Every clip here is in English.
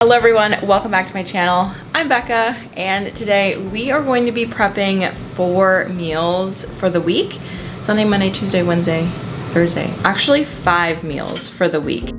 Hello everyone, welcome back to my channel. I'm Becca and today we are going to be prepping 4 meals for the week. Sunday, Monday, Tuesday, Wednesday, Thursday. Actually 5 meals for the week.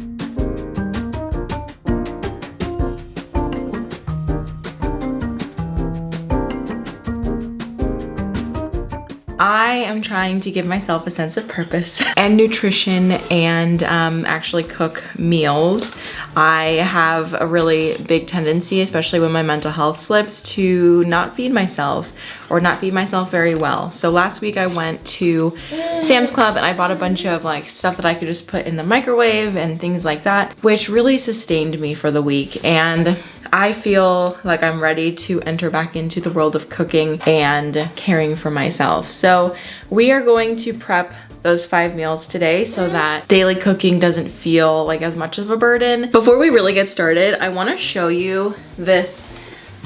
I am trying to give myself a sense of purpose and nutrition and actually cook meals. I have a really big tendency, especially when my mental health slips, to not feed myself or not feed myself very well. So last week I went to Sam's Club and I bought a bunch of like stuff that I could just put in the microwave and things like that, which really sustained me for the week. And I feel like I'm ready to enter back into the world of cooking and caring for myself. So we are going to prep those 5 meals today so that daily cooking doesn't feel like as much of a burden. Before we really get started, I want to show you this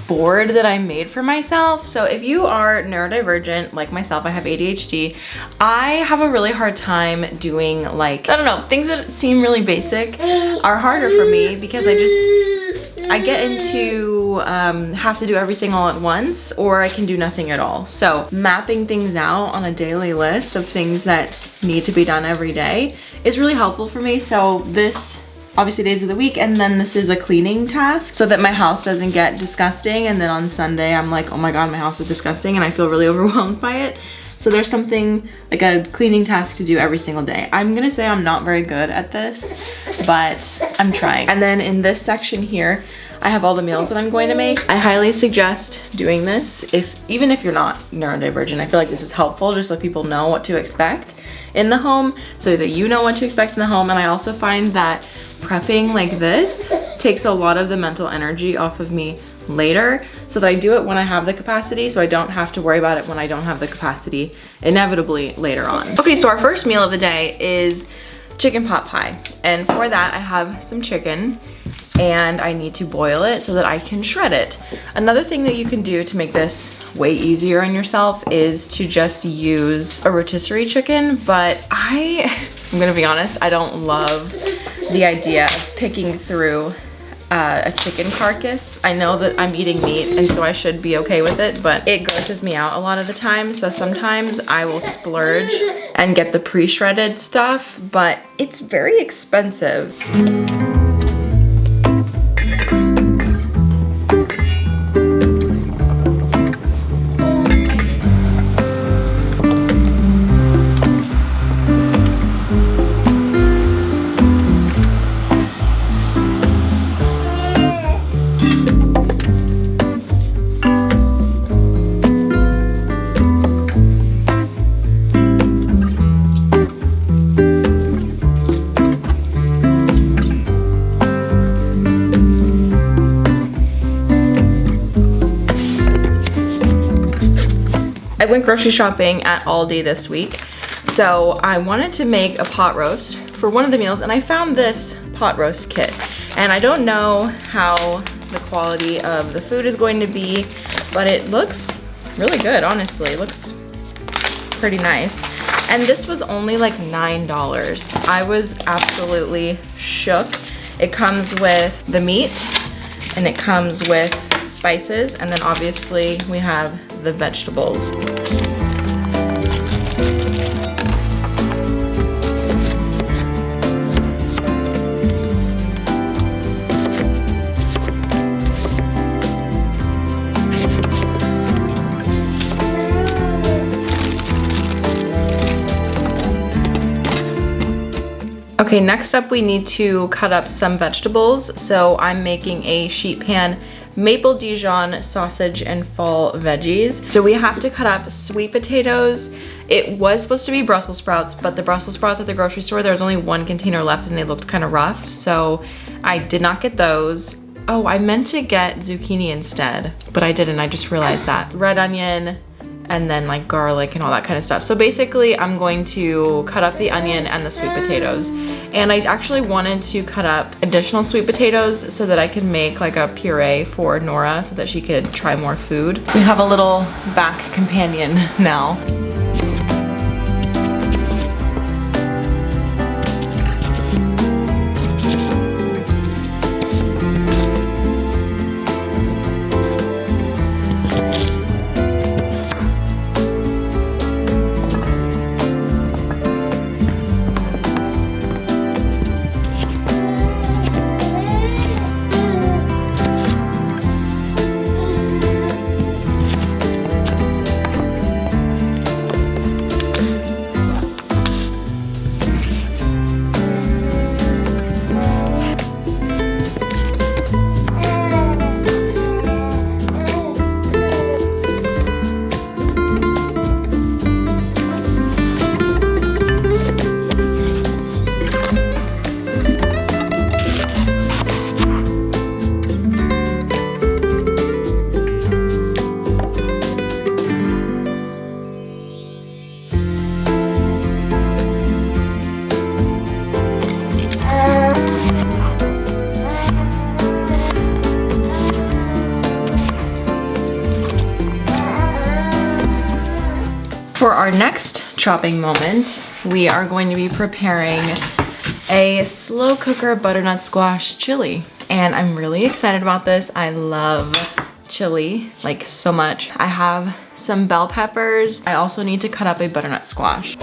board that I made for myself. So if you are neurodivergent like myself, I have ADHD, I have a really hard time doing, like, I don't know, things that seem really basic are harder for me because I get into have to do everything all at once, or I can do nothing at all. So mapping things out on a daily list of things that need to be done every day is really helpful for me. So this, obviously days of the week, and then this is a cleaning task so that my house doesn't get disgusting, and then on Sunday I'm like, oh my god, my house is disgusting, and I feel really overwhelmed by it. So there's something like a cleaning task to do every single day. I'm gonna say I'm not very good at this, but I'm trying. And then in this section here, I have all the meals that I'm going to make. I highly suggest doing this even if you're not neurodivergent. I feel like this is helpful just so people know what to expect in the home, so that you know what to expect in the home. And I also find that prepping like this takes a lot of the mental energy off of me later, so that I do it when I have the capacity, so I don't have to worry about it when I don't have the capacity inevitably later on. Okay, so our first meal of the day is chicken pot pie, and for that I have some chicken and I need to boil it so that I can shred it. Another thing that you can do to make this way easier on yourself is to just use a rotisserie chicken, but I'm gonna be honest, I don't love the idea of picking through a chicken carcass. I know that I'm eating meat and so I should be okay with it, but it grosses me out a lot of the time. So sometimes I will splurge and get the pre-shredded stuff, but it's very expensive. I went grocery shopping at Aldi this week, so I wanted to make a pot roast for one of the meals, and I found this pot roast kit. And I don't know how the quality of the food is going to be, but it looks really good, honestly. It looks pretty nice. And this was only like $9. I was absolutely shook. It comes with the meat, and it comes with spices, and then obviously we have the vegetables. Okay, next up we need to cut up some vegetables. So I'm making a sheet pan maple Dijon sausage and fall veggies. So we have to cut up sweet potatoes. It was supposed to be Brussels sprouts, but the Brussels sprouts at the grocery store, there was only 1 container left and they looked kind of rough. So I did not get those. Oh, I meant to get zucchini instead, but I didn't, I just realized that. Red onion, and then like garlic and all that kind of stuff. So basically I'm going to cut up the onion and the sweet potatoes. And I actually wanted to cut up additional sweet potatoes so that I could make like a puree for Nora so that she could try more food. We have a little back companion now. For our next chopping moment, we are going to be preparing a slow cooker butternut squash chili. And I'm really excited about this. I love chili, like so much. I have some bell peppers. I also need to cut up a butternut squash.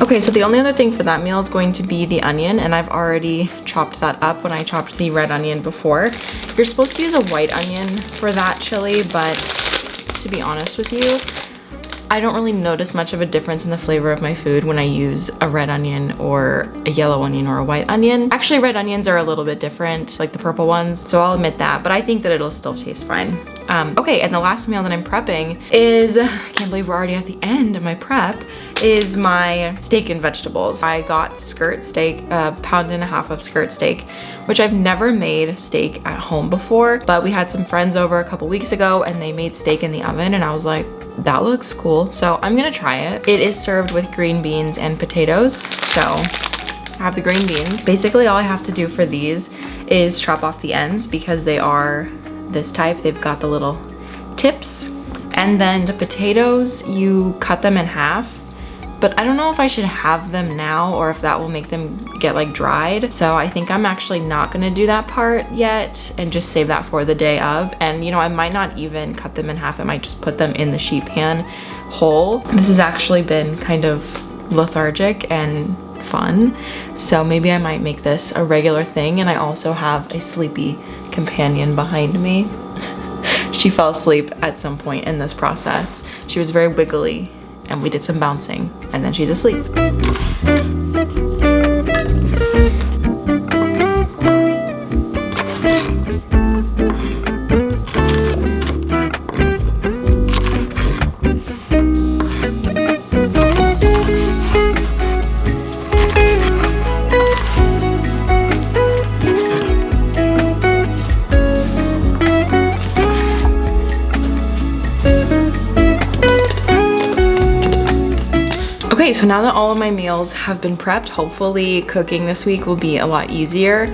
Okay, so the only other thing for that meal is going to be the onion, and I've already chopped that up when I chopped the red onion before. You're supposed to use a white onion for that chili, but to be honest with you, I don't really notice much of a difference in the flavor of my food when I use a red onion or a yellow onion or a white onion. Actually, red onions are a little bit different, like the purple ones, so I'll admit that, but I think that it'll still taste fine. Okay, and the last meal that I'm prepping is, I can't believe we're already at the end of my prep, is my steak and vegetables. I got skirt steak, a pound and a half of skirt steak, which I've never made steak at home before, but we had some friends over a couple weeks ago and they made steak in the oven and I was like, that looks cool. So I'm gonna try it. It is served with green beans and potatoes. So I have the green beans. Basically all I have to do for these is chop off the ends because they are this type. They've got the little tips. And then the potatoes, you cut them in half. But I don't know if I should have them now or if that will make them get like dried. So I think I'm actually not gonna do that part yet and just save that for the day of. And you know, I might not even cut them in half. I might just put them in the sheet pan whole. This has actually been kind of lethargic and fun. So maybe I might make this a regular thing. And I also have a sleepy companion behind me. She fell asleep at some point in this process. She was very wiggly and we did some bouncing and then she's asleep. Okay, so now that all of my meals have been prepped, hopefully cooking this week will be a lot easier.